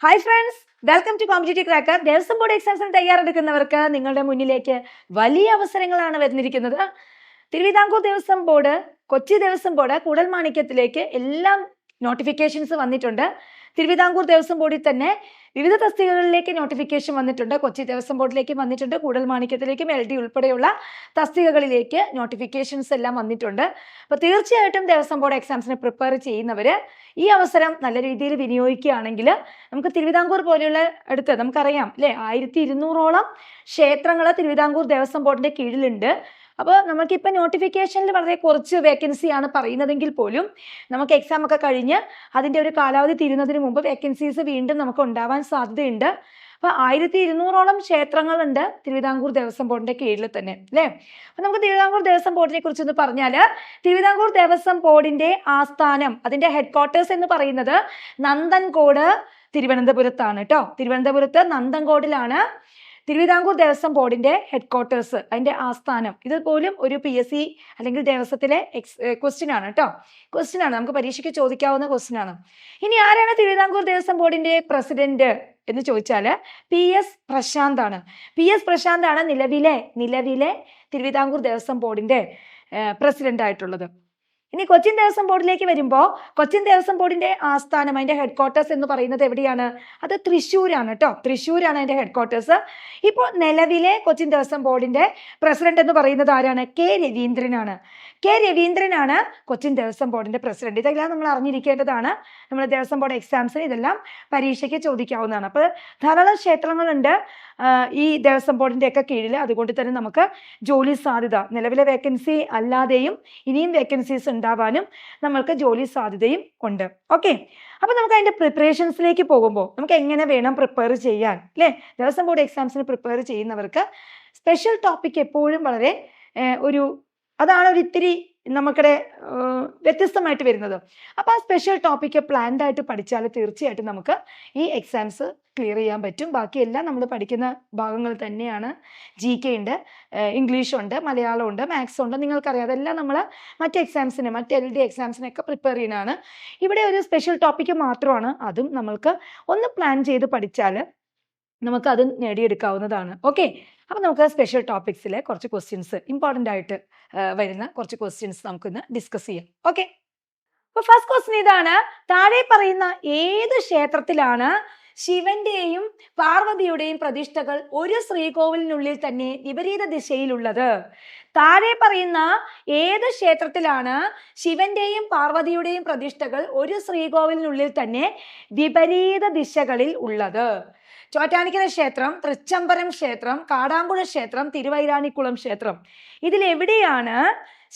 Hi friends, welcome to competitive cracker. Devaswom board എക്സാംസിന് തയ്യാറെടുക്കുന്നവർക്ക് നിങ്ങളുടെ മുന്നിലേക്ക് വലിയ അവസരങ്ങളാണ് വരുന്നിരിക്കുന്നത്. തിരുവിതാംകൂർ ദേവസ്വം ബോർഡ്, കൊച്ചി ദേവസ്വം ബോർഡ്, കൂടൽമാണിക്യത്തിലേക്ക് എല്ലാം നോട്ടിഫിക്കേഷൻസ് വന്നിട്ടുണ്ട്. തിരുവിതാംകൂർ ദേവസ്വം ബോർഡിൽ തന്നെ വിവിധ തസ്തികകളിലേക്ക് നോട്ടിഫിക്കേഷൻ വന്നിട്ടുണ്ട്. കൊച്ചി ദേവസ്വം ബോർഡിലേക്ക് വന്നിട്ടുണ്ട്. കൂടൽമാണിക്യത്തിലേക്കും LD ഉൾപ്പെടെയുള്ള തസ്തികകളിലേക്ക് നോട്ടിഫിക്കേഷൻസ് എല്ലാം വന്നിട്ടുണ്ട്. അപ്പോൾ തീർച്ചയായിട്ടും ദേവസ്വം ബോർഡ് എക്സാംസിന് പ്രിപ്പയർ ചെയ്യുന്നവർ ഈ അവസരം നല്ല രീതിയിൽ വിനിയോഗിക്കുകയാണെങ്കിൽ നമുക്ക് തിരുവിതാംകൂർ പോലെയുള്ള നമുക്കറിയാം അല്ലേ, 1200ഓളം ക്ഷേത്രങ്ങൾ തിരുവിതാംകൂർ ദേവസ്വം ബോർഡിന്റെ കീഴിലുണ്ട്. അപ്പോൾ നമുക്കിപ്പോൾ നോട്ടിഫിക്കേഷനിൽ വളരെ കുറച്ച് വേക്കൻസിയാണ് പറയുന്നതെങ്കിൽ പോലും നമുക്ക് എക്സാം ഒക്കെ കഴിഞ്ഞ് അതിൻ്റെ ഒരു കാലാവധി തീരുന്നതിന് മുമ്പ് വേക്കൻസീസ് വീണ്ടും നമുക്ക് ഉണ്ടാവാൻ സാധ്യതയുണ്ട്. അപ്പോൾ 1200ഓളം ക്ഷേത്രങ്ങളുണ്ട് തിരുവിതാംകൂർ ദേവസ്വം ബോർഡിന്റെ കീഴിൽ തന്നെ അല്ലേ. അപ്പൊ നമുക്ക് തിരുവിതാംകൂർ ദേവസ്വം ബോർഡിനെ കുറിച്ചൊന്ന് പറഞ്ഞാൽ, തിരുവിതാംകൂർ ദേവസ്വം ബോർഡിന്റെ ആസ്ഥാനം, അതിന്റെ ഹെഡ് ക്വാർട്ടേഴ്സ് എന്ന് പറയുന്നത് നന്ദൻകോട് തിരുവനന്തപുരത്താണ് കേട്ടോ. തിരുവനന്തപുരത്ത് നന്ദൻകോടിലാണ് തിരുവിതാംകൂർ ദേവസ്വം ബോർഡിന്റെ ഹെഡ് ക്വാർട്ടേഴ്സ്, അതിന്റെ ആസ്ഥാനം. ഇത് പോലും ഒരു PSC അല്ലെങ്കിൽ ദേവസ്വത്തിലെ ക്വസ്റ്റ്യൻ ആണ് കേട്ടോ. ക്വസ്റ്റ്യൻ ആണ്, നമുക്ക് പരീക്ഷയ്ക്ക് ചോദിക്കാവുന്ന ക്വസ്റ്റ്യൻ ആണ്. ഇനി ആരാണ് തിരുവിതാംകൂർ ദേവസ്വം ബോർഡിന്റെ പ്രസിഡന്റ് എന്ന് ചോദിച്ചാൽ PS പ്രശാന്ത് ആണ്. PS പ്രശാന്ത് ആണ് നിലവിലെ തിരുവിതാംകൂർ ദേവസ്വം ബോർഡിന്റെ പ്രസിഡന്റ് ആയിട്ടുള്ളത്. ഇനി കൊച്ചിൻ ദേവസ്വം ബോർഡിലേക്ക് വരുമ്പോൾ, കൊച്ചിൻ ദേവസ്വം ബോർഡിന്റെ ആസ്ഥാനം, അതിന്റെ ഹെഡ് ക്വാർട്ടേഴ്സ് എന്ന് പറയുന്നത് എവിടെയാണ്? അത് തൃശ്ശൂരാണ് കേട്ടോ. തൃശ്ശൂരാണ് അതിന്റെ ഹെഡ് ക്വാർട്ടേഴ്സ്. ഇപ്പോൾ നിലവിലെ കൊച്ചിൻ ദേവസ്വം ബോർഡിന്റെ പ്രസിഡന്റ് എന്ന് പറയുന്നത് ആരാണ്? K രവീന്ദ്രനാണ്. K രവീന്ദ്രനാണ് കൊച്ചിൻ ദേവസ്വം ബോർഡിന്റെ പ്രസിഡന്റ്. ഇതെല്ലാം നമ്മൾ അറിഞ്ഞിരിക്കേണ്ടതാണ്. നമ്മൾ ദേവസ്വം ബോർഡ് എക്സാംസിന് ഇതെല്ലാം പരീക്ഷയ്ക്ക് ചോദിക്കാവുന്നതാണ്. അപ്പോൾ ധാരാളം ക്ഷേത്രങ്ങളുണ്ട് ഈ ദേവസ്വം ബോർഡിന്റെ ഒക്കെ കീഴിൽ. അതുകൊണ്ട് തന്നെ നമുക്ക് ജോലി സാധ്യത, നിലവിലെ വേക്കൻസി അല്ലാതെയും ഇനിയും വേക്കൻസീസ് ഉണ്ടാവാനും നമ്മൾക്ക് ജോലി സാധ്യതയും ഉണ്ട്. ഓക്കെ, അപ്പൊ നമുക്ക് അതിന്റെ പ്രിപ്പറേഷൻസിലേക്ക് പോകുമ്പോൾ നമുക്ക് എങ്ങനെ വേണം പ്രിപ്പയർ ചെയ്യാൻ അല്ലേ. ദേവസ്വം ബോർഡ് എക്സാംസിന് പ്രിപ്പയർ ചെയ്യുന്നവർക്ക് സ്പെഷ്യൽ ടോപ്പിക് എപ്പോഴും വളരെ അതാണ് ഒരു ഇത്തിരി നമുക്കിടെ വ്യത്യസ്തമായിട്ട് വരുന്നത്. അപ്പോൾ ആ സ്പെഷ്യൽ ടോപ്പിക്ക് പ്ലാൻഡ് ആയിട്ട് പഠിച്ചാൽ തീർച്ചയായിട്ടും നമുക്ക് ഈ എക്സാംസ് ക്ലിയർ ചെയ്യാൻ പറ്റും. ബാക്കിയെല്ലാം നമ്മൾ പഠിക്കുന്ന ഭാഗങ്ങൾ തന്നെയാണ്. GK ഉണ്ട്, ഇംഗ്ലീഷ് ഉണ്ട്, മലയാളം ഉണ്ട്, മാത്സ് ഉണ്ട്. നിങ്ങൾക്കറിയാം, അതെല്ലാം നമ്മൾ മറ്റ് എക്സാംസിന്, മറ്റ് LD എക്സാംസിനൊക്കെ പ്രിപ്പയർ ചെയ്യുന്നതാണ്. ഇവിടെ ഒരു സ്പെഷ്യൽ ടോപ്പിക്ക് മാത്രമാണ്. അതും നമ്മൾക്ക് ഒന്ന് പ്ലാൻ ചെയ്ത് പഠിച്ചാൽ നമുക്ക് അത് നേടിയെടുക്കാവുന്നതാണ്. ഓക്കെ, അപ്പം നമുക്ക് സ്പെഷ്യൽ ടോപ്പിക്സിലെ കുറച്ച് ക്വസ്റ്റ്യൻസ്, ഇമ്പോർട്ടൻ്റ് ആയിട്ട് വരുന്ന കുറച്ച് ക്വസ്റ്റ്യൻസ് നമുക്കിന്ന് ഡിസ്കസ് ചെയ്യാം. ഓക്കെ, അപ്പോൾ ഫസ്റ്റ് ക്വസ്റ്റ്യൻ ഇതാണ്: താഴെ പറയുന്ന ഏത് ക്ഷേത്രത്തിലാണ് ശിവന്റെയും പാർവതിയുടെയും പ്രതിഷ്ഠകൾ ഒരു ശ്രീകോവിലിനുള്ളിൽ തന്നെ വിപരീത ദിശയിലുള്ളത്? താഴെ പറയുന്ന ഏത് ക്ഷേത്രത്തിലാണ് ശിവന്റെയും പാർവതിയുടെയും പ്രതിഷ്ഠകൾ ഒരു ശ്രീകോവിലിനുള്ളിൽ തന്നെ വിപരീത ദിശകളിൽ ഉള്ളത്? ചോറ്റാനിക്കര ക്ഷേത്രം, തൃച്ചംബരം ക്ഷേത്രം, കാടാമ്പുഴ ക്ഷേത്രം, തിരുവൈരാണിക്കുളം ക്ഷേത്രം. ഇതിലെവിടെയാണ്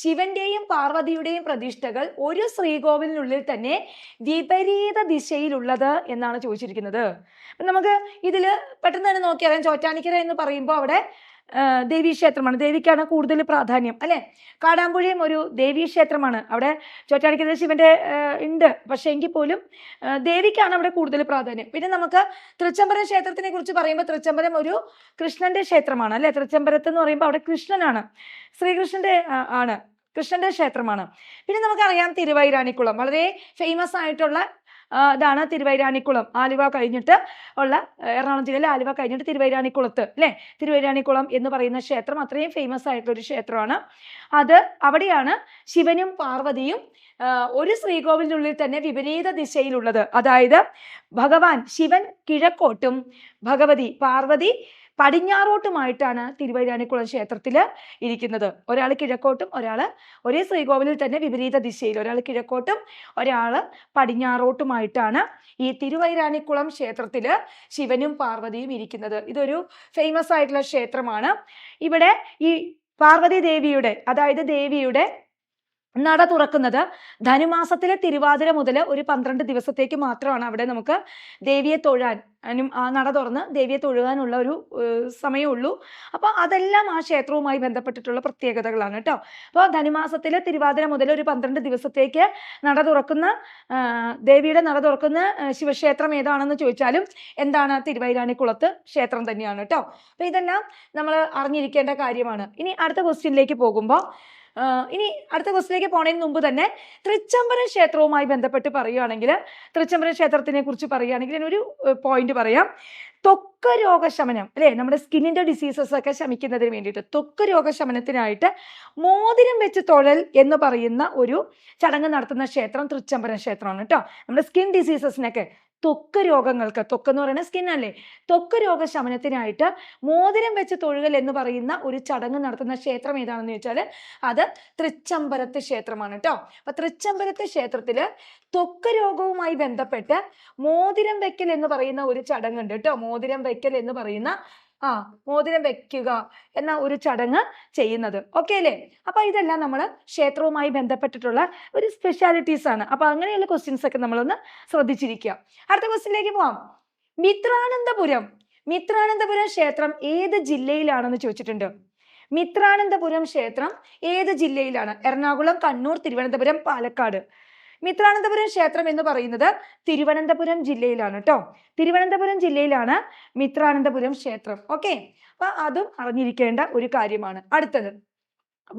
ശിവന്റെയും പാർവതിയുടെയും പ്രതിഷ്ഠകൾ ഒരു ശ്രീകോവിലിനുള്ളിൽ തന്നെ വിപരീത ദിശയിലുള്ളത് എന്നാണ് ചോദിച്ചിരിക്കുന്നത്. നമുക്ക് ഇതിൽ പെട്ടെന്ന് തന്നെ നോക്കിയറിയാം. ചോറ്റാനിക്കര എന്ന് പറയുമ്പോൾ അവിടെ ദേവീക്ഷേത്രമാണ്, ദേവിക്കാണ് കൂടുതൽ പ്രാധാന്യം അല്ലെ. കാടാമ്പുഴയും ഒരു ദേവീക്ഷേത്രമാണ്. അവിടെ ചോറ്റാനിക്കര ശിവന്റെ ഉണ്ട്, പക്ഷെ എങ്കിൽ പോലും ദേവിക്കാണ് അവിടെ കൂടുതൽ പ്രാധാന്യം. പിന്നെ നമുക്ക് തൃച്ചംബരം ക്ഷേത്രത്തിനെ കുറിച്ച് പറയുമ്പോൾ, തൃച്ചംബരം ഒരു കൃഷ്ണന്റെ ക്ഷേത്രമാണ് അല്ലെ. തൃച്ചംബരത്ത് എന്ന് പറയുമ്പോൾ അവിടെ കൃഷ്ണനാണ്, ശ്രീകൃഷ്ണന്റെ ആണ്, കൃഷ്ണന്റെ ക്ഷേത്രമാണ്. പിന്നെ നമുക്കറിയാം തിരുവൈരാണിക്കുളം, വളരെ ഫേമസ് ആയിട്ടുള്ള ഇതാണ് തിരുവൈരാണിക്കുളം. ആലുവ കഴിഞ്ഞിട്ട് ഉള്ള, എറണാകുളം ജില്ലയിലെ ആലുവ കഴിഞ്ഞിട്ട് തിരുവൈരാണിക്കുളത്ത് അല്ലേ, തിരുവൈരാണിക്കുളം എന്ന് പറയുന്ന ക്ഷേത്രം അത്രയും ഫേമസ് ആയിട്ടുള്ളൊരു ക്ഷേത്രമാണ്. അവിടെയാണ് ശിവനും പാർവതിയും ഒരു ശ്രീകോവിലിനുള്ളിൽ തന്നെ വിപരീത ദിശയിലുള്ളത്. അതായത് ഭഗവാൻ ശിവൻ കിഴക്കോട്ടും ഭഗവതി പാർവതി പടിഞ്ഞാറോട്ടുമായിട്ടാണ് തിരുവൈരാണിക്കുളം ക്ഷേത്രത്തിൽ ഇരിക്കുന്നത്. ഒരാൾ കിഴക്കോട്ടും ഒരേ ശ്രീകോവിലിൽ തന്നെ വിപരീത ദിശയിൽ, ഒരാൾ കിഴക്കോട്ടും ഒരാൾ പടിഞ്ഞാറോട്ടുമായിട്ടാണ് ഈ തിരുവൈരാണിക്കുളം ക്ഷേത്രത്തിൽ ശിവനും പാർവതിയും ഇരിക്കുന്നത്. ഇതൊരു ഫേമസ് ആയിട്ടുള്ള ക്ഷേത്രമാണ്. ഇവിടെ ഈ പാർവതി ദേവിയുടെ, അതായത് ദേവിയുടെ നട തുറക്കുന്നത് ധനുമാസത്തിലെ തിരുവാതിര മുതൽ ഒരു 12 ദിവസത്തേക്ക് മാത്രമാണ് അവിടെ നമുക്ക് ദേവിയെ തൊഴാനും ആ നട തുറന്ന് ദേവിയെ തൊഴുകാനുള്ള ഒരു സമയമുള്ളൂ. അപ്പോൾ അതെല്ലാം ആ ക്ഷേത്രവുമായി ബന്ധപ്പെട്ടിട്ടുള്ള പ്രത്യേകതകളാണ് കേട്ടോ. അപ്പോൾ ധനുമാസത്തിലെ തിരുവാതിര മുതൽ ഒരു 12 ദിവസത്തേക്ക് നട തുറക്കുന്ന ദേവിയുടെ നട തുറക്കുന്ന ശിവക്ഷേത്രം ഏതാണെന്ന് ചോദിച്ചാലും എന്താണ്? തിരുവൈരാണിക്കുളത്ത് ക്ഷേത്രം തന്നെയാണ് കേട്ടോ. അപ്പോൾ ഇതെല്ലാം നമ്മൾ അറിഞ്ഞിരിക്കേണ്ട കാര്യമാണ്. ഇനി അടുത്ത ക്വസ്റ്റ്യനിലേക്ക് പോകുമ്പോൾ, ഇനി അടുത്ത ക്വസ്റ്റിലേക്ക് പോണതിന് മുമ്പ് തന്നെ തൃച്ചംബരം ക്ഷേത്രവുമായി ബന്ധപ്പെട്ട് പറയുകയാണെങ്കിൽ, തൃച്ചംബരം ക്ഷേത്രത്തിനെ കുറിച്ച് പറയുകയാണെങ്കിൽ ഞാൻ ഒരു പോയിന്റ് പറയാം. ത്വക്ക് രോഗശമനം അല്ലെ, നമ്മുടെ സ്കിന്നിന്റെ ഡിസീസസ് ഒക്കെ ശമിക്കുന്നതിന് വേണ്ടിയിട്ട് ത്വക്ക് രോഗശമനത്തിനായിട്ട് മോതിരം വെച്ച് തൊഴൽ എന്ന് പറയുന്ന ഒരു ചടങ്ങ് നടത്തുന്ന ക്ഷേത്രം തൃച്ചംബരം ക്ഷേത്രമാണ് കേട്ടോ. നമ്മുടെ സ്കിൻ ഡിസീസസിനൊക്കെ, ത്വക്ക് രോഗങ്ങൾക്ക്, ത്വക്ക് എന്ന് പറയുന്ന സ്കിൻ അല്ലേ, ത്വക്ക് രോഗശമനത്തിനായിട്ട് മോതിരം വെച്ച് തൊഴുകൽ എന്ന് പറയുന്ന ഒരു ചടങ്ങ് നടത്തുന്ന ക്ഷേത്രം ഏതാണെന്ന് ചോദിച്ചാൽ അത് തൃച്ചംബരത്ത് ക്ഷേത്രമാണ് കേട്ടോ. അപ്പൊ തൃച്ചംബരത്ത് ക്ഷേത്രത്തില് ത്വക്ക് രോഗവുമായി ബന്ധപ്പെട്ട് മോതിരം വെക്കൽ എന്ന് പറയുന്ന ഒരു ചടങ്ങുണ്ട് കേട്ടോ. മോതിരം വെക്കൽ എന്ന് പറയുന്ന മോതിരം വെക്കുക എന്ന ഒരു ചടങ്ങ് ചെയ്യുന്നത്. ഓക്കെ അല്ലേ? അപ്പൊ ഇതെല്ലാം നമ്മൾ ക്ഷേത്രവുമായി ബന്ധപ്പെട്ടിട്ടുള്ള ഒരു സ്പെഷ്യാലിറ്റീസ് ആണ്. അപ്പൊ അങ്ങനെയുള്ള ക്വസ്റ്റ്യൻസ് ഒക്കെ നമ്മളൊന്ന് ശ്രദ്ധിച്ചിരിക്കുക. അടുത്ത ക്വസ്റ്റ്യനിലേക്ക് പോവാം. മിത്രാനന്തപുരം ക്ഷേത്രം ഏത് ജില്ലയിലാണെന്ന് ചോദിച്ചിട്ടുണ്ട്. മിത്രാനന്തപുരം ക്ഷേത്രം ഏത് ജില്ലയിലാണ്? എറണാകുളം, കണ്ണൂർ, തിരുവനന്തപുരം, പാലക്കാട്. മിത്രാനന്തപുരം ക്ഷേത്രം എന്ന് പറയുന്നത് തിരുവനന്തപുരം ജില്ലയിലാണ് കേട്ടോ. തിരുവനന്തപുരം ജില്ലയിലാണ് മിത്രാനന്തപുരം ക്ഷേത്രം. ഓക്കെ, അപ്പൊ അതും അറിഞ്ഞിരിക്കേണ്ട ഒരു കാര്യമാണ്. അടുത്തത്,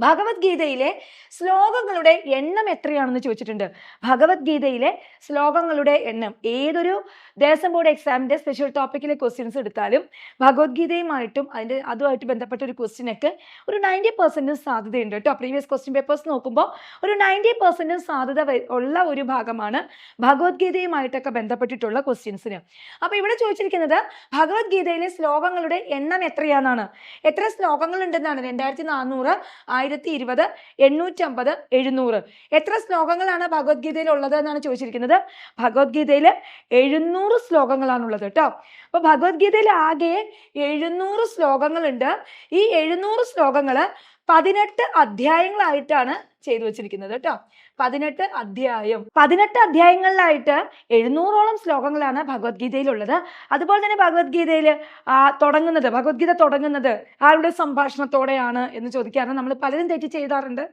ഭഗവത്ഗീതയിലെ ശ്ലോകങ്ങളുടെ എണ്ണം എത്രയാണെന്ന് ചോദിച്ചിട്ടുണ്ട്. ഭഗവത്ഗീതയിലെ ശ്ലോകങ്ങളുടെ എണ്ണം ഏതൊരു ദേവസ്വം ബോർഡ് എക്സാമിന്റെ സ്പെഷ്യൽ ടോപ്പിക്കിലെ ക്വസ്റ്റ്യൻസ് എടുത്താലും ഭഗവത്ഗീതയുമായിട്ടും അതുമായിട്ട് ബന്ധപ്പെട്ട ഒരു ക്വസ്റ്റ്യനൊക്കെ ഒരു 90% സാധ്യതയുണ്ട് കേട്ടോ. പ്രീവിയസ് ക്വസ്റ്റ്യൻ പേപ്പേഴ്സ് നോക്കുമ്പോൾ ഒരു 90% സാധ്യത ഉള്ള ഒരു ഭാഗമാണ് ഭഗവത്ഗീതയുമായിട്ടൊക്കെ ബന്ധപ്പെട്ടിട്ടുള്ള ക്വസ്റ്റ്യൻസിന്. അപ്പൊ ഇവിടെ ചോദിച്ചിരിക്കുന്നത് ഭഗവത്ഗീതയിലെ ശ്ലോകങ്ങളുടെ എണ്ണം എത്രയാണെന്നാണ്. എത്ര ശ്ലോകങ്ങൾ ഉണ്ടെന്നാണ്? 2400, 1020, 850, 700. എത്ര ശ്ലോകങ്ങളാണ് ഭഗവത്ഗീതയിൽ ഉള്ളത് എന്നാണ് ചോദിച്ചിരിക്കുന്നത്. ഭഗവത്ഗീതയിൽ 700 ശ്ലോകങ്ങളാണുള്ളത് കേട്ടോ. അപ്പൊ ഭഗവത്ഗീതയിൽ ആകെ 700 ശ്ലോകങ്ങളുണ്ട്. ഈ 700 ശ്ലോകങ്ങള് 18 അധ്യായങ്ങളായിട്ടാണ് ചെയ്തു വെച്ചിരിക്കുന്നത് കേട്ടോ. 18 അധ്യായങ്ങളിലായിട്ട് 700ഓളം ശ്ലോകങ്ങളാണ് ഭഗവത്ഗീതയിലുള്ളത്. അതുപോലെ തന്നെ ഭഗവത്ഗീത തുടങ്ങുന്നത് ആരുടെ സംഭാഷണത്തോടെയാണ് എന്ന് ചോദിക്കാറുണ്ട്. നമ്മൾ പലരും തെറ്റ് ചെയ്താറുണ്ട്.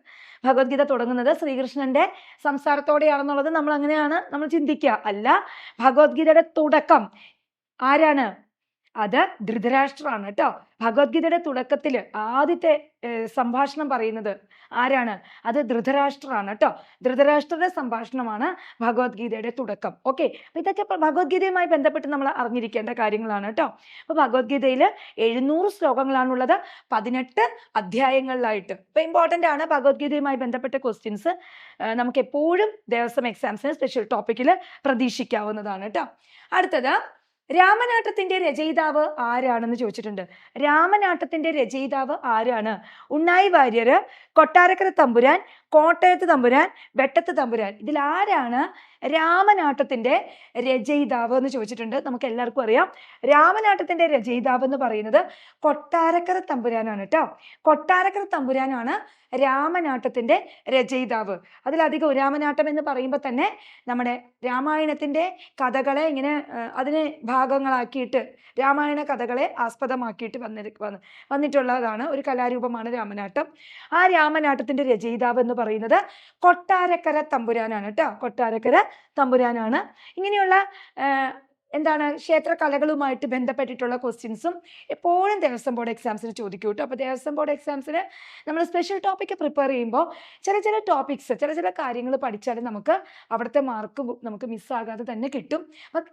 ഭഗവത്ഗീത തുടങ്ങുന്നത് ശ്രീകൃഷ്ണന്റെ സംസാരത്തോടെയാണെന്നുള്ളത് നമ്മൾ ചിന്തിക്കുക. അല്ല, ഭഗവത്ഗീതയുടെ തുടക്കം ആരാണ്? അത് ധൃതരാഷ്ട്രമാണ് കേട്ടോ. ഭഗവത്ഗീതയുടെ തുടക്കത്തില് ആദ്യത്തെ സംഭാഷണം പറയുന്നത് ആരാണ്? അത് ധൃതരാഷ്ട്രമാണ് കേട്ടോ. ധൃതരാഷ്ട്രയുടെ സംഭാഷണമാണ് ഭഗവത്ഗീതയുടെ തുടക്കം. ഓക്കെ, അപ്പൊ ഇതൊക്കെ ഭഗവത്ഗീതയുമായി ബന്ധപ്പെട്ട് നമ്മൾ അറിഞ്ഞിരിക്കേണ്ട കാര്യങ്ങളാണ് കേട്ടോ. അപ്പൊ ഭഗവത്ഗീതയിൽ 700 ശ്ലോകങ്ങളാണുള്ളത്, 18 അധ്യായങ്ങളിലായിട്ട്. അപ്പൊ ഇമ്പോർട്ടന്റ് ആണ് ഭഗവത്ഗീതയുമായി ബന്ധപ്പെട്ട ക്വസ്റ്റ്യൻസ്. നമുക്ക് എപ്പോഴും ദേവസ്വം എക്സാംസിന് സ്പെഷ്യൽ ടോപ്പിക്കിൽ പ്രതീക്ഷിക്കാവുന്നതാണ് കേട്ടോ. അടുത്തത്, രാമനാട്ടത്തിന്റെ രചയിതാവ് ആരാണെന്ന് ചോദിച്ചിട്ടുണ്ട്. രാമനാട്ടത്തിന്റെ രചയിതാവ് ആരാണ്? ഉണ്ണായി വാര്യർ, കൊട്ടാരക്കര തമ്പുരാൻ, കോട്ടയത്ത് തമ്പുരാൻ, വെട്ടത്ത് തമ്പുരാൻ. ഇതിൽ ആരാണ് രാമനാട്ടത്തിന്റെ രചയിതാവ് എന്ന് ചോദിച്ചിട്ടുണ്ട്. നമുക്ക് എല്ലാവർക്കും അറിയാം രാമനാട്ടത്തിന്റെ രചയിതാവ് എന്ന് പറയുന്നത് കൊട്ടാരക്കര തമ്പുരാനാണ് കേട്ടോ. കൊട്ടാരക്കര തമ്പുരാനാണ് രാമനാട്ടത്തിന്റെ രചയിതാവ്. അതിലധികം രാമനാട്ടം എന്ന് പറയുമ്പോൾ തന്നെ നമ്മുടെ രാമായണത്തിന്റെ കഥകളെ ഇങ്ങനെ അതിനെ ഭാഗങ്ങളാക്കിയിട്ട് രാമായണ കഥകളെ ആസ്പദമാക്കിയിട്ട് വന്നിട്ടുള്ളതാണ് ഒരു കലാരൂപമാണ് രാമനാട്ടം. ആ രാമനാട്ടത്തിന്റെ രചയിതാവ് എന്ന് പറയുന്നത് കൊട്ടാരക്കര തമ്പുരാനാണ് കേട്ടോ. കൊട്ടാരക്കര തമ്പുരാനാണ്. ഇങ്ങനെയുള്ള ക്ഷേത്ര കലകളുമായിട്ട് ബന്ധപ്പെട്ടിട്ടുള്ള ക്വസ്റ്റ്യൻസും എപ്പോഴും ദേവസ്വം ബോർഡ് എക്സാംസിന് ചോദിക്കും കേട്ടോ. അപ്പോൾ ദേവസ്വം ബോർഡ് എക്സാംസിന് നമ്മൾ സ്പെഷ്യൽ ടോപ്പിക്ക് പ്രിപ്പയർ ചെയ്യുമ്പോൾ ചില ടോപ്പിക്സ് ചില കാര്യങ്ങൾ പഠിച്ചാൽ നമുക്ക് അവിടുത്തെ മാർക്ക് നമുക്ക് മിസ്സാകാതെ തന്നെ കിട്ടും. അപ്പം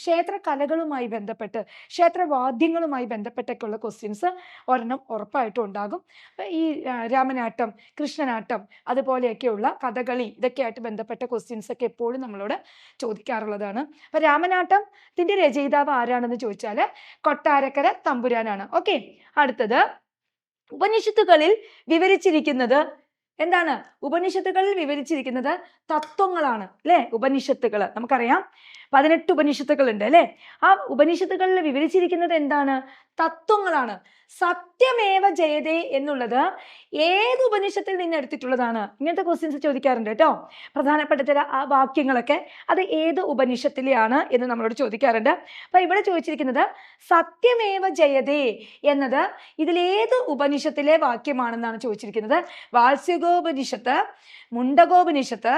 ക്ഷേത്ര കലകളുമായി ബന്ധപ്പെട്ട് ക്ഷേത്രവാദ്യങ്ങളുമായി ബന്ധപ്പെട്ടൊക്കെയുള്ള ക്വസ്റ്റ്യൻസ് ഒരെണ്ണം ഉറപ്പായിട്ടും ഉണ്ടാകും. ഈ രാമനാട്ടം, കൃഷ്ണനാട്ടം, അതുപോലെയൊക്കെയുള്ള കഥകളി ഇതൊക്കെയായിട്ട് ബന്ധപ്പെട്ട ക്വസ്റ്റ്യൻസ് ഒക്കെ എപ്പോഴും നമ്മളോട് ചോദിക്കാറുള്ളതാണ്. അപ്പം രാമനാട്ടം ത്തിന്റെ രചയിതാവ് ആരാണെന്ന് ചോദിച്ചാൽ കൊട്ടാരക്കര തമ്പുരാനാണ്. ഓക്കെ, അടുത്തത്, ഉപനിഷത്തുകളിൽ വിവരിച്ചിരിക്കുന്നത് എന്താണ്? ഉപനിഷത്തുകളിൽ വിവരിച്ചിരിക്കുന്നത് തത്വങ്ങളാണ് അല്ലെ. ഉപനിഷത്തുകൾ നമുക്കറിയാം 18 ഉപനിഷത്തുകൾ ഉണ്ട് അല്ലെ. ആ ഉപനിഷത്തുകളിൽ വിവരിച്ചിരിക്കുന്നത് എന്താണ്? തത്വങ്ങളാണ്. സത്യമേവ ജയതേ എന്നുള്ളത് ഏത് ഉപനിഷത്തിൽ നിന്ന് എടുത്തിട്ടുള്ളതാണ്? ഇങ്ങനത്തെ ക്വസ്റ്റ്യൻസ് ചോദിക്കാറുണ്ട് കേട്ടോ. പ്രധാനപ്പെട്ട ചില ആ വാക്യങ്ങളൊക്കെ അത് ഏത് ഉപനിഷത്തിലെയാണ് എന്ന് നമ്മളോട് ചോദിക്കാറുണ്ട്. അപ്പൊ ഇവിടെ ചോദിച്ചിരിക്കുന്നത് സത്യമേവ ജയതേ എന്നത് ഇതിലേത് ഉപനിഷത്തിലെ വാക്യമാണെന്നാണ് ചോദിച്ചിരിക്കുന്നത്. വാത്സ്യകോപനിഷത്ത്, മുണ്ടകോപനിഷത്ത്,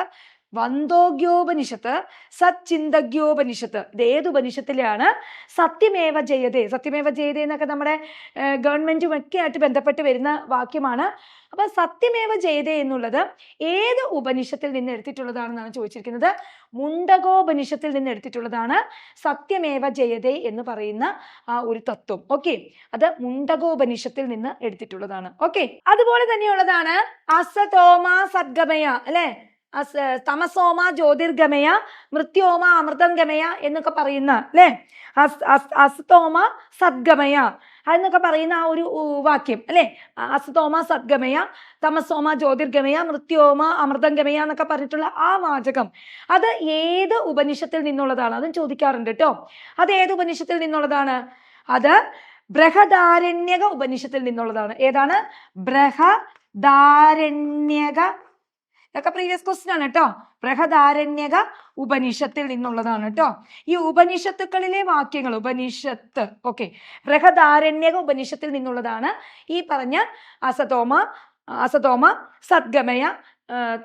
വന്ദോഗ്യോപനിഷത്ത്, സച്ചിന്തഗ്യോപനിഷത്ത്. ഇത് ഏത് ഉപനിഷത്തിലാണ്? സത്യമേവ ജയതേ. സത്യമേവ ജയതേ എന്നൊക്കെ നമ്മുടെ ഗവൺമെന്റും ഒക്കെ ആയിട്ട് ബന്ധപ്പെട്ട് വരുന്ന വാക്യമാണ്. അപ്പൊ സത്യമേവ ജയതേ എന്നുള്ളത് ഏത് ഉപനിഷത്തിൽ നിന്ന് എടുത്തിട്ടുള്ളതാണെന്നാണ് ചോദിച്ചിരിക്കുന്നത്. മുണ്ടകോപനിഷത്തിൽ നിന്ന് എടുത്തിട്ടുള്ളതാണ് സത്യമേവ ജയതേ എന്ന് പറയുന്ന ആ ഒരു തത്വം. ഓക്കെ, അത് മുണ്ടകോപനിഷത്തിൽ നിന്ന് എടുത്തിട്ടുള്ളതാണ്. ഓക്കെ, അതുപോലെ തന്നെയുള്ളതാണ് അസതോമ സദ്ഗമയ, അല്ലെ? തമസോമ ജ്യോതിർഗമയ, മൃത്യോമ അമൃതം ഗമയ എന്നൊക്കെ പറയുന്ന, അല്ലെ? അസ്തോമ സദ്ഗമയ എന്നൊക്കെ പറയുന്ന ആ ഒരു വാക്യം, അല്ലെ? അസ്തോമ സദ്ഗമയ, തമസോമ ജ്യോതിർഗമയ, മൃത്യോമ അമൃതം ഗമയ എന്നൊക്കെ പറഞ്ഞിട്ടുള്ള ആ വാചകം അത് ഏത് ഉപനിഷത്തിൽ നിന്നുള്ളതാണ്? അതും ചോദിക്കാറുണ്ട് കേട്ടോ. അത് ഏത് ഉപനിഷത്തിൽ നിന്നുള്ളതാണ്? അത് ബൃഹദാരണ്യക ഉപനിഷത്തിൽ നിന്നുള്ളതാണ്. ഏതാണ്? ബൃഹദാരണ്യക. ഇതൊക്കെ പ്രീവിയസ് ക്വസ്റ്റ്യൻ ആണ് കേട്ടോ. ബൃഹദാരണ്യക ഉപനിഷത്തിൽ നിന്നുള്ളതാണ് കേട്ടോ. ഈ ഉപനിഷത്തുക്കളിലെ വാക്യങ്ങൾ, ഉപനിഷത്ത്, ഓക്കെ, ബൃഹദാരണ്യക ഉപനിഷത്തിൽ നിന്നുള്ളതാണ് ഈ പറഞ്ഞ അസതോമ സദ്ഗമയ,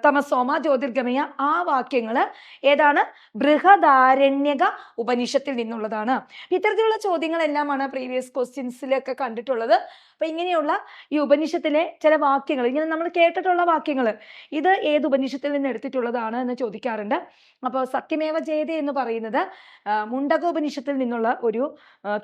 തമസോമ ജ്യോതിർഗമയ ആ വാക്യങ്ങൾ ഏതാണ്? ബൃഹദാരണ്യക ഉപനിഷത്തിൽ നിന്നുള്ളതാണ്. ഇത്തരത്തിലുള്ള ചോദ്യങ്ങളെല്ലാമാണ് പ്രീവിയസ് ക്വസ്റ്റ്യൻസിലൊക്കെ കണ്ടിട്ടുള്ളത്. അപ്പൊ ഇങ്ങനെയുള്ള ഈ ഉപനിഷത്തിലെ ചില വാക്യങ്ങൾ, ഇങ്ങനെ നമ്മൾ കേട്ടിട്ടുള്ള വാക്യങ്ങൾ, ഇത് ഏത് ഉപനിഷത്തിൽ നിന്ന് എടുത്തിട്ടുള്ളതാണ് എന്ന് ചോദിക്കാറുണ്ട്. അപ്പോൾ സത്യമേവ ജയതേ എന്ന് പറയുന്നത് മുണ്ടകോപനിഷത്തിൽ നിന്നുള്ള ഒരു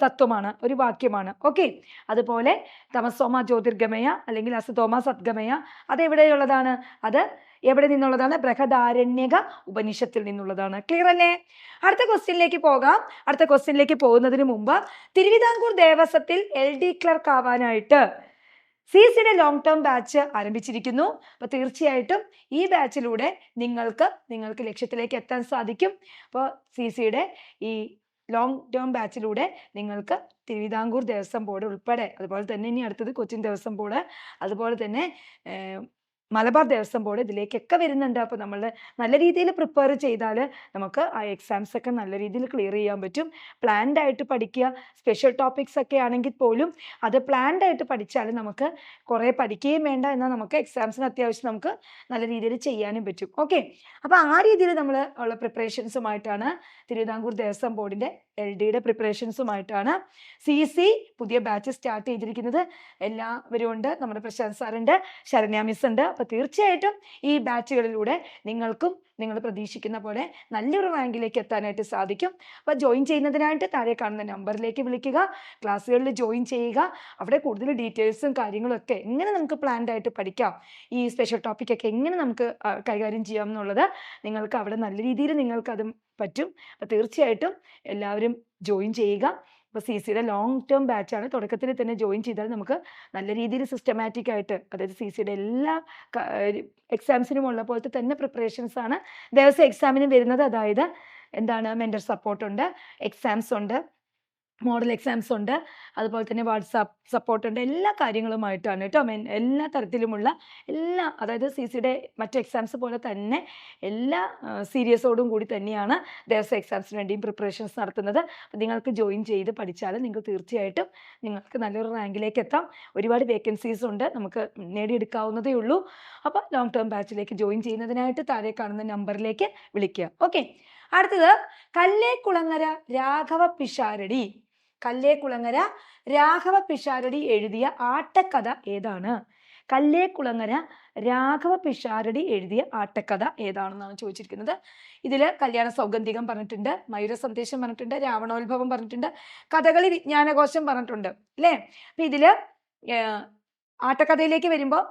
തത്വമാണ്, ഒരു വാക്യമാണ്. ഓക്കെ, അതുപോലെ തമസോമ ജ്യോതിർഗമയ അല്ലെങ്കിൽ അസതോമ സദ്ഗമയ അതെവിടെയുള്ളതാണ്? അത് എവിടെ നിന്നുള്ളതാണ്? ബൃഹദാരണ്യക ഉപനിഷത്തിൽ നിന്നുള്ളതാണ്. ക്ലിയർ അല്ലേ? അടുത്ത ക്വസ്റ്റ്യനിലേക്ക് പോകാം. അടുത്ത ക്വസ്റ്റ്യനിലേക്ക് പോകുന്നതിന് മുമ്പ് തിരുവിതാംകൂർ ദേവസ്വത്തിൽ LD ക്ലർക്ക് ആവാനായിട്ട് CCയുടെ ലോങ് ടേം ബാച്ച് ആരംഭിച്ചിരിക്കുന്നു. അപ്പൊ തീർച്ചയായിട്ടും ഈ ബാച്ചിലൂടെ നിങ്ങൾക്ക് ലക്ഷ്യത്തിലേക്ക് എത്താൻ സാധിക്കും. അപ്പോൾ CCയുടെ ഈ ലോങ് ടേം ബാച്ചിലൂടെ നിങ്ങൾക്ക് തിരുവിതാംകൂർ ദേവസ്വം ബോർഡ് ഉൾപ്പെടെ, അതുപോലെ തന്നെ ഇനി അടുത്തത് കൊച്ചിൻ ദേവസ്വം ബോർഡ്, അതുപോലെ തന്നെ മലബാർ ദേവസ്വം ബോർഡ്, ഇതിലേക്കൊക്കെ വരുന്നുണ്ട്. അപ്പോൾ നമ്മൾ നല്ല രീതിയിൽ പ്രിപ്പയർ ചെയ്താൽ നമുക്ക് ആ എക്സാംസ് ഒക്കെ നല്ല രീതിയിൽ ക്ലിയർ ചെയ്യാൻ പറ്റും. പ്ലാൻഡ് ആയിട്ട് പഠിക്കുക. സ്പെഷ്യൽ ടോപ്പിക്സ് ഒക്കെ ആണെങ്കിൽ പോലും അത് പ്ലാൻഡ് ആയിട്ട് പഠിച്ചാൽ നമുക്ക് കുറേ പഠിക്കുകയും വേണ്ട, എന്നാൽ നമുക്ക് എക്സാംസിന് അത്യാവശ്യം നമുക്ക് നല്ല രീതിയിൽ ചെയ്യാനും പറ്റും. ഓക്കെ, അപ്പോൾ ആ രീതിയിൽ നമ്മൾ ഉള്ള പ്രിപ്പറേഷൻസുമായിട്ടാണ് തിരുവിതാംകൂർ ദേവസ്വം ബോർഡിൻ്റെ LDയുടെ പ്രിപ്പറേഷൻസുമായിട്ടാണ് CC പുതിയ ബാച്ച് സ്റ്റാർട്ട് ചെയ്തിരിക്കുന്നത്. എല്ലാവരും ഉണ്ട്. നമ്മുടെ പ്രശാന്ത് സാറുണ്ട്, ശരണ്യ മിസ് ഉണ്ട്. അപ്പോൾ തീർച്ചയായിട്ടും ഈ ബാച്ചുകളിലൂടെ നിങ്ങൾക്കും നിങ്ങൾ പ്രതീക്ഷിക്കുന്ന പോലെ നല്ലൊരു റാങ്കിലേക്ക് എത്താനായിട്ട് സാധിക്കും. അപ്പോൾ ജോയിൻ ചെയ്യുന്നതിനായിട്ട് താഴെ കാണുന്ന നമ്പറിലേക്ക് വിളിക്കുക, ക്ലാസ്സുകളിൽ ജോയിൻ ചെയ്യുക. അവിടെ കൂടുതൽ ഡീറ്റെയിൽസും കാര്യങ്ങളും ഒക്കെ എങ്ങനെ നമുക്ക് പ്ലാൻഡ് ആയിട്ട് പഠിക്കാം, ഈ സ്പെഷ്യൽ ടോപ്പിക്കൊക്കെ എങ്ങനെ നമുക്ക് കൈകാര്യം ചെയ്യാം എന്നുള്ളത് നിങ്ങൾക്ക് അവിടെ നല്ല രീതിയിൽ നിങ്ങൾക്കത് പറ്റും. അപ്പോൾ തീർച്ചയായിട്ടും എല്ലാവരും ജോയിൻ ചെയ്യുക. അപ്പോൾ CCയുടെ ലോങ് ടേം ബാച്ചാണ്. തുടക്കത്തിൽ തന്നെ ജോയിൻ ചെയ്താൽ നമുക്ക് നല്ല രീതിയിൽ സിസ്റ്റമാറ്റിക് ആയിട്ട്, അതായത് CCയുടെ എല്ലാ എക്സാംസിനും ഉള്ള പോലത്തെ തന്നെ പ്രിപ്പറേഷൻസ് ആണ് ദേവസ്വം എക്സാമിന് വരുന്നത്. അതായത് എന്താണ്, മെൻറ്റർ സപ്പോർട്ട് ഉണ്ട്, എക്സാംസ് ഉണ്ട്, മോഡൽ എക്സാംസ് ഉണ്ട്, അതുപോലെ തന്നെ വാട്സാപ്പ് സപ്പോർട്ട് ഉണ്ട്. എല്ലാ കാര്യങ്ങളുമായിട്ടാണ് കേട്ടോ. എല്ലാ തരത്തിലുമുള്ള അതായത് CCയുടെ മറ്റു എക്സാംസ് പോലെ തന്നെ എല്ലാ സീരിയസോടും കൂടി തന്നെയാണ് ദേവസ്വം എക്സാംസിന് വേണ്ടിയും പ്രിപ്പറേഷൻസ് നടത്തുന്നത്. അപ്പോൾ നിങ്ങൾക്ക് ജോയിൻ ചെയ്ത് പഠിച്ചാൽ നിങ്ങൾക്ക് തീർച്ചയായിട്ടും നിങ്ങൾക്ക് നല്ലൊരു റാങ്കിലേക്ക് എത്താം. ഒരുപാട് വേക്കൻസീസ് ഉണ്ട്, നമുക്ക് നേടിയെടുക്കാവുന്നതേ ഉള്ളൂ. അപ്പോൾ ലോങ് ടേം ബാച്ചിലേക്ക് ജോയിൻ ചെയ്യുന്നതിനായിട്ട് താഴെ കാണുന്ന നമ്പറിലേക്ക് വിളിക്കുക. ഓക്കെ, അടുത്തത് കല്ലേക്കുളങ്ങര രാഘവ പിഷാരടി. കല്ലേക്കുളങ്ങര രാഘവ പിഷാരടി എഴുതിയ ആട്ടക്കഥ ഏതാണ്? കല്ലേക്കുളങ്ങര രാഘവ പിഷാരടി എഴുതിയ ആട്ടക്കഥ ഏതാണെന്നാണ് ചോദിച്ചിരിക്കുന്നത്. ഇതിൽ കല്യാണ സൗഗന്ധികം പറഞ്ഞിട്ടുണ്ട്, മയൂര സന്ദേശം പറഞ്ഞിട്ടുണ്ട്, രാവണോത്ഭവം പറഞ്ഞിട്ടുണ്ട്, കഥകളി വിജ്ഞാനകോശം പറഞ്ഞിട്ടുണ്ട്, അല്ലേ? അപ്പം ഇതിൽ ആട്ടക്കഥയിലേക്ക് വരുമ്പോൾ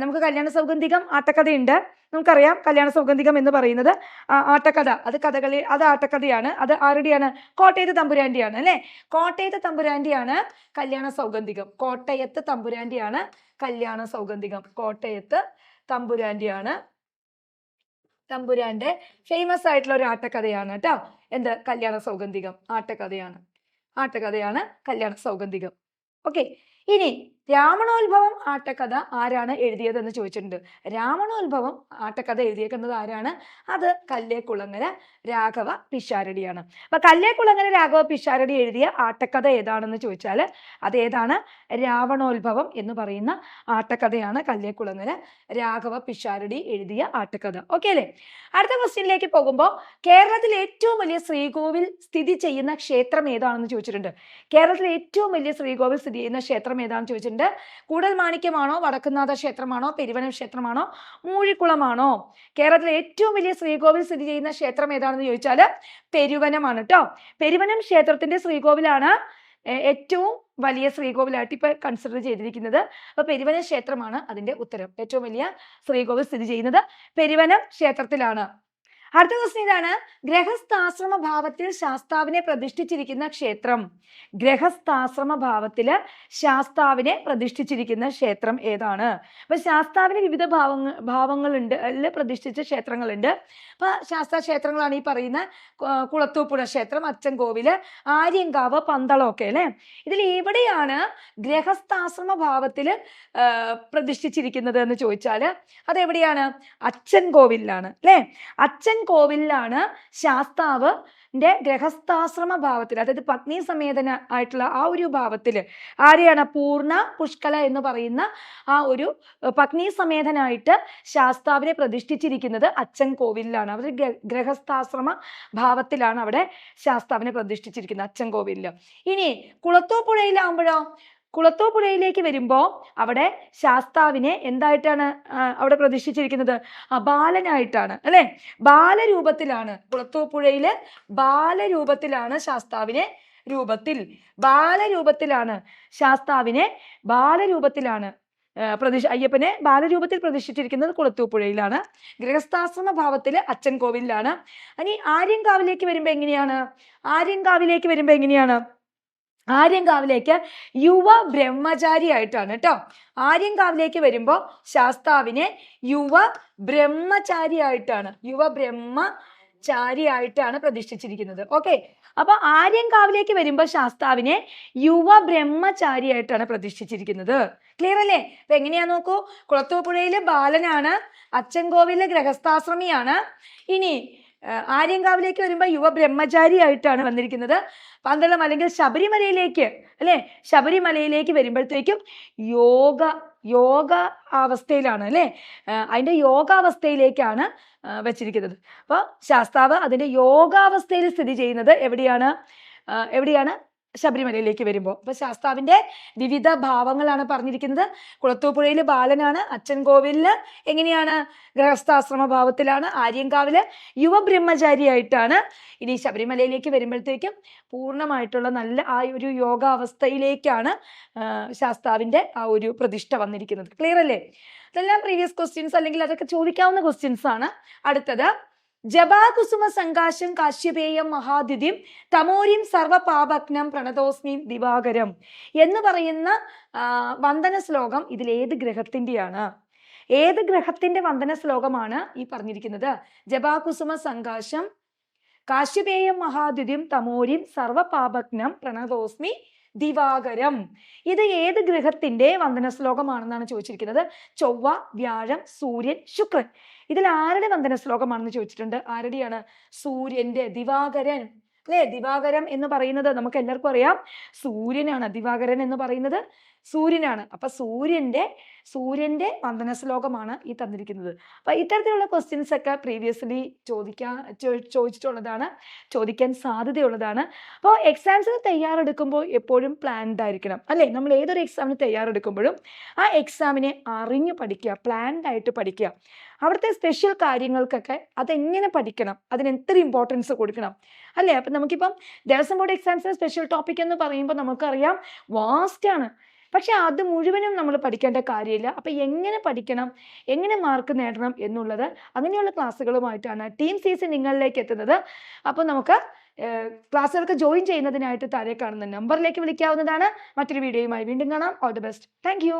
നമുക്ക് കല്യാണ സൗഗന്ധികം ആട്ടക്കഥയുണ്ട്. നമുക്കറിയാം കല്യാണ സൗഗന്ധികം എന്ന് പറയുന്നത് ആട്ടക്കഥ, അത് കഥകളി, അത് ആട്ടക്കഥയാണ്. അത് ആരുടെയാണ്? കോട്ടയത്ത് തമ്പുരാന്റെയാണ്, അല്ലേ? കോട്ടയത്ത് തമ്പുരാന്റെയാണ് കല്യാണ സൗഗന്ധികം. കോട്ടയത്ത് തമ്പുരാന്റെയാണ് കല്യാണ സൗഗന്ധികം. കോട്ടയത്ത് തമ്പുരാന്റെയാണ്, തമ്പുരാന്റെ ഫേമസ് ആയിട്ടുള്ള ഒരു ആട്ടക്കഥയാണ് കേട്ടോ. എന്ത്? കല്യാണ സൗഗന്ധികം ആട്ടക്കഥയാണ്. കല്യാണ സൗഗന്ധികം. ഓക്കെ, ഇനി രാവണോത്ഭവം ആട്ടക്കഥ ആരാണ് എഴുതിയതെന്ന് ചോദിച്ചിട്ടുണ്ട്. രാവണോത്ഭവം ആട്ടക്കഥ എഴുതിയേക്കുന്നത് ആരാണ്? അത് കല്ലേക്കുളങ്ങര രാഘവ പിഷാരടിയാണ്. അപ്പൊ കല്ലേക്കുളങ്ങര രാഘവ പിഷാരടി എഴുതിയ ആട്ടക്കഥ ഏതാണെന്ന് ചോദിച്ചാൽ അതേതാണ്? രാവണോത്ഭവം എന്ന് പറയുന്ന ആട്ടക്കഥയാണ് കല്ലേക്കുളങ്ങര രാഘവ പിഷാരടി എഴുതിയ ആട്ടക്കഥ. ഓക്കെ അല്ലേ? അടുത്ത ക്വസ്റ്റ്യനിലേക്ക് പോകുമ്പോൾ കേരളത്തിൽ ഏറ്റവും വലിയ ശ്രീകോവിൽ സ്ഥിതി ചെയ്യുന്ന ക്ഷേത്രം ഏതാണെന്ന് ചോദിച്ചിട്ടുണ്ട്. കേരളത്തിലെ ഏറ്റവും വലിയ ശ്രീകോവിൽ സ്ഥിതി ചെയ്യുന്ന ക്ഷേത്രം ഏതാണെന്ന് ചോദിച്ചിട്ടുണ്ട്. കൂടൽമാണിക്യമാണോ, വടക്കുംനാഥ ക്ഷേത്രമാണോ, പെരുവനം ക്ഷേത്രമാണോ, മൂഴിക്കുളമാണോ? കേരളത്തിലെ ഏറ്റവും വലിയ ശ്രീകോവിൽ സ്ഥിതി ചെയ്യുന്ന ക്ഷേത്രം ഏതാണെന്ന് ചോദിച്ചാൽ പെരുവനമാണ് കേട്ടോ. പെരുവനം ക്ഷേത്രത്തിന്റെ ശ്രീകോവിലാണ് ഏറ്റവും വലിയ ശ്രീകോവിലായിട്ട് ഇപ്പൊ കൺസിഡർ ചെയ്തിരിക്കുന്നത്. അപ്പൊ പെരുവനം ക്ഷേത്രമാണ് അതിന്റെ ഉത്തരം. ഏറ്റവും വലിയ ശ്രീകോവിൽ സ്ഥിതി ചെയ്യുന്നത് പെരുവനം ക്ഷേത്രത്തിലാണ്. അടുത്ത ക്വസ്റ്റ്യൻ ഇതാണ്, ഗൃഹസ്ഥാശ്രമ ഭാവത്തിൽ ശാസ്താവിനെ പ്രതിഷ്ഠിച്ചിരിക്കുന്ന ക്ഷേത്രം. ഗൃഹസ്ഥാശ്രമ ഭാവത്തില് ശാസ്താവിനെ പ്രതിഷ്ഠിച്ചിരിക്കുന്ന ക്ഷേത്രം ഏതാണ്? അപ്പൊ ശാസ്താവിന് വിവിധ ഭാവങ്ങളുണ്ട്, അതിൽ പ്രതിഷ്ഠിച്ച ക്ഷേത്രങ്ങളുണ്ട്. അപ്പൊ ശാസ്താ ക്ഷേത്രങ്ങളാണ് ഈ പറയുന്ന കുളത്തൂപ്പുഴ ക്ഷേത്രം, അച്ചൻകോവില്, ആര്യങ്കാവ്, പന്തളം ഒക്കെ അല്ലെ. ഇതിൽ എവിടെയാണ് ഗൃഹസ്ഥാശ്രമ ഭാവത്തില് പ്രതിഷ്ഠിച്ചിരിക്കുന്നത് എന്ന് ചോദിച്ചാല് അതെവിടെയാണ്? അച്ചൻകോവിലാണ് അല്ലെ. അച്ചൻകോവിലാണ് ശാസ്താവിന്റെ ഗൃഹസ്ഥാശ്രമ ഭാവത്തിൽ, അതായത് പത്നി സമേതന ആയിട്ടുള്ള ആ ഒരു ഭാവത്തിൽ ആരെയാണ്? പൂർണ്ണ പുഷ്കല എന്ന് പറയുന്ന ആ ഒരു പത്നി സമേതനായിട്ട് ശാസ്താവിനെ പ്രതിഷ്ഠിച്ചിരിക്കുന്നത് അച്ചൻകോവിലാണ്. അവർ ഗൃഹസ്ഥാശ്രമ ഭാവത്തിലാണ് അവിടെ ശാസ്താവിനെ പ്രതിഷ്ഠിച്ചിരിക്കുന്നത് അച്ചൻകോവിലില്. ഇനി കുളത്തൂപ്പുഴയിലാവുമ്പോഴോ? കുളത്തൂപ്പുഴയിലേക്ക് വരുമ്പോൾ അവിടെ ശാസ്താവിനെ എന്തായിട്ടാണ് അവിടെ പ്രതിഷ്ഠിച്ചിരിക്കുന്നത്? ബാലനായിട്ടാണ് അല്ലെ. ബാലരൂപത്തിലാണ് കുളത്തൂപ്പുഴയില്, ബാലരൂപത്തിലാണ് ശാസ്താവിനെ ബാലരൂപത്തിലാണ് ശാസ്താവിനെ ബാലരൂപത്തിലാണ് അയ്യപ്പനെ ബാലരൂപത്തിൽ പ്രതിഷ്ഠിച്ചിരിക്കുന്നത് കുളത്തൂപ്പുഴയിലാണ്. ഗൃഹസ്ഥാശ്രമ ഭാവത്തില് അച്ചൻകോവിലാണ്. ഇനി ആര്യങ്കാവിലേക്ക് വരുമ്പോ എങ്ങനെയാണ്? ആര്യങ്കാവിലേക്ക് യുവ ബ്രഹ്മചാരി ആയിട്ടാണ് കേട്ടോ. ആര്യങ്കാവിലേക്ക് വരുമ്പോൾ ശാസ്താവിനെ യുവ ബ്രഹ്മചാരി ആയിട്ടാണ് പ്രതിഷ്ഠിച്ചിരിക്കുന്നത്. ഓക്കെ, അപ്പൊ ആര്യങ്കാവിലേക്ക് വരുമ്പോൾ ശാസ്താവിനെ യുവ ബ്രഹ്മചാരി ആയിട്ടാണ് പ്രതിഷ്ഠിച്ചിരിക്കുന്നത്. ക്ലിയർ അല്ലേ? അപ്പൊ എങ്ങനെയാ നോക്കൂ, കുളത്തൂപ്പുഴയില് ബാലനാണ്, അച്ചൻകോവിലെ ഗൃഹസ്ഥാശ്രമിയാണ്. ഇനി ആര്യങ്കാവിലേക്ക് വരുമ്പോൾ യുവ ബ്രഹ്മചാരി ആയിട്ടാണ് വന്നിരിക്കുന്നത്. പന്തളം അല്ലെങ്കിൽ ശബരിമലയിലേക്ക് വരുമ്പോഴത്തേക്കും യോഗ അവസ്ഥയിലാണ് അല്ലെ. അതിന്റെ യോഗാവസ്ഥയിലേക്കാണ് വെച്ചിരിക്കുന്നത്. അപ്പൊ ശാസ്താവ് അതിന്റെ യോഗാവസ്ഥയിൽ സ്ഥിതി ചെയ്യുന്നത് എവിടെയാണ്? ശബരിമലയിലേക്ക് വരുമ്പോൾ. അപ്പൊ ശാസ്താവിന്റെ വിവിധ ഭാവങ്ങളാണ് പറഞ്ഞിരിക്കുന്നത്. കുളത്തൂപ്പുഴയില് ബാലനാണ്, അച്ചൻകോവിലില് എങ്ങനെയാണ്? ഗൃഹസ്ഥാശ്രമ ഭാവത്തിലാണ്, ആര്യങ്കാവില് യുവബ്രഹ്മചാരി ആയിട്ടാണ്. ഇനി ശബരിമലയിലേക്ക് വരുമ്പോഴത്തേക്കും പൂർണ്ണമായിട്ടുള്ള നല്ല ആ ഒരു യോഗാവസ്ഥയിലേക്കാണ് ശാസ്താവിന്റെ ആ ഒരു പ്രതിഷ്ഠ വന്നിരിക്കുന്നത്. ക്ലിയർ അല്ലേ? ഇതെല്ലാം പ്രീവിയസ് ക്വസ്റ്റ്യൻസ് അല്ലെങ്കിൽ അതൊക്കെ ചോദിക്കാവുന്ന ക്വസ്റ്റ്യൻസ് ആണ്. അടുത്തത്, ജപാകുസുമ സംകാശം കാശ്യപേയം മഹാദിതിം തമോരിം സർവപാപഗ്നം പ്രണതോസ്മി ദിവാകരം എന്ന് പറയുന്ന വന്ദന ശ്ലോകം ഇതിൽ ഏത് ഗ്രഹത്തിന്റെയാണ്? ഏത് ഗ്രഹത്തിന്റെ വന്ദന ശ്ലോകമാണ് ഈ പറഞ്ഞിരിക്കുന്നത്? ജപാകുസുമ സംകാശം കാശ്യപേയം മഹാദിതിം തമോരിം സർവപാപഗ്നം പ്രണതോസ്മി ദിവാകരം. ഇത് ഏത് ഗ്രഹത്തിന്റെ വന്ദന ശ്ലോകമാണെന്നാണ് ചോദിച്ചിരിക്കുന്നത്. ചൊവ്വ, വ്യാഴം, സൂര്യൻ, ശുക്രൻ. ഇതിൽ ആരുടെ വന്ദന ശ്ലോകമാണെന്ന് ചോദിച്ചിട്ടുണ്ട്. ആരുടെയാണ്? സൂര്യന്റെ. ദിവാകരൻ അല്ലെ. ദിവാകരം എന്ന് പറയുന്നത് നമുക്ക് എല്ലാവർക്കും അറിയാം സൂര്യനാണ്. ദിവാകരൻ എന്ന് പറയുന്നത് സൂര്യനാണ്. അപ്പൊ സൂര്യന്റെ വന്ദന ശ്ലോകമാണ് ഈ തന്നിരിക്കുന്നത്. അപ്പൊ ഇത്തരത്തിലുള്ള ക്വസ്റ്റ്യൻസ് ഒക്കെ പ്രീവിയസ്ലി ചോദിച്ചിട്ടുള്ളതാണ്, ചോദിക്കാൻ സാധ്യതയുള്ളതാണ്. അപ്പോൾ എക്സാംസിന് തയ്യാറെടുക്കുമ്പോൾ എപ്പോഴും പ്ലാൻഡ് ആയിരിക്കണം അല്ലെ. നമ്മൾ ഏതൊരു എക്സാമിന് തയ്യാറെടുക്കുമ്പോഴും ആ എക്സാമിനെ അറിഞ്ഞു പഠിക്കുക, പ്ലാൻഡ് ആയിട്ട് പഠിക്കുക. അവിടുത്തെ സ്പെഷ്യൽ കാര്യങ്ങൾക്കൊക്കെ അതെങ്ങനെ പഠിക്കണം, അതിന് എത്ര ഇമ്പോർട്ടൻസ് കൊടുക്കണം അല്ലേ. അപ്പം നമുക്കിപ്പം ദേവസ്വം ബോർഡ് എക്സാംസിന് സ്പെഷ്യൽ ടോപ്പിക് എന്ന് പറയുമ്പോൾ നമുക്കറിയാം വാസ്റ്റ് ആണ്. പക്ഷെ അത് മുഴുവനും നമ്മൾ പഠിക്കേണ്ട കാര്യമില്ല. അപ്പം എങ്ങനെ പഠിക്കണം, എങ്ങനെ മാർക്ക് നേടണം എന്നുള്ളത് അങ്ങനെയുള്ള ക്ലാസ്സുകളുമായിട്ടാണ് ടീം സീസൺ നിങ്ങളിലേക്ക് എത്തുന്നത്. അപ്പോൾ നമുക്ക് ക്ലാസ്സുകൾക്ക് ജോയിൻ ചെയ്യുന്നതിനായിട്ട് താഴെ കാണുന്ന നമ്പറിലേക്ക് വിളിക്കാവുന്നതാണ്. മറ്റൊരു വീഡിയോയുമായി വീണ്ടും കാണാം. All the best. Thank you.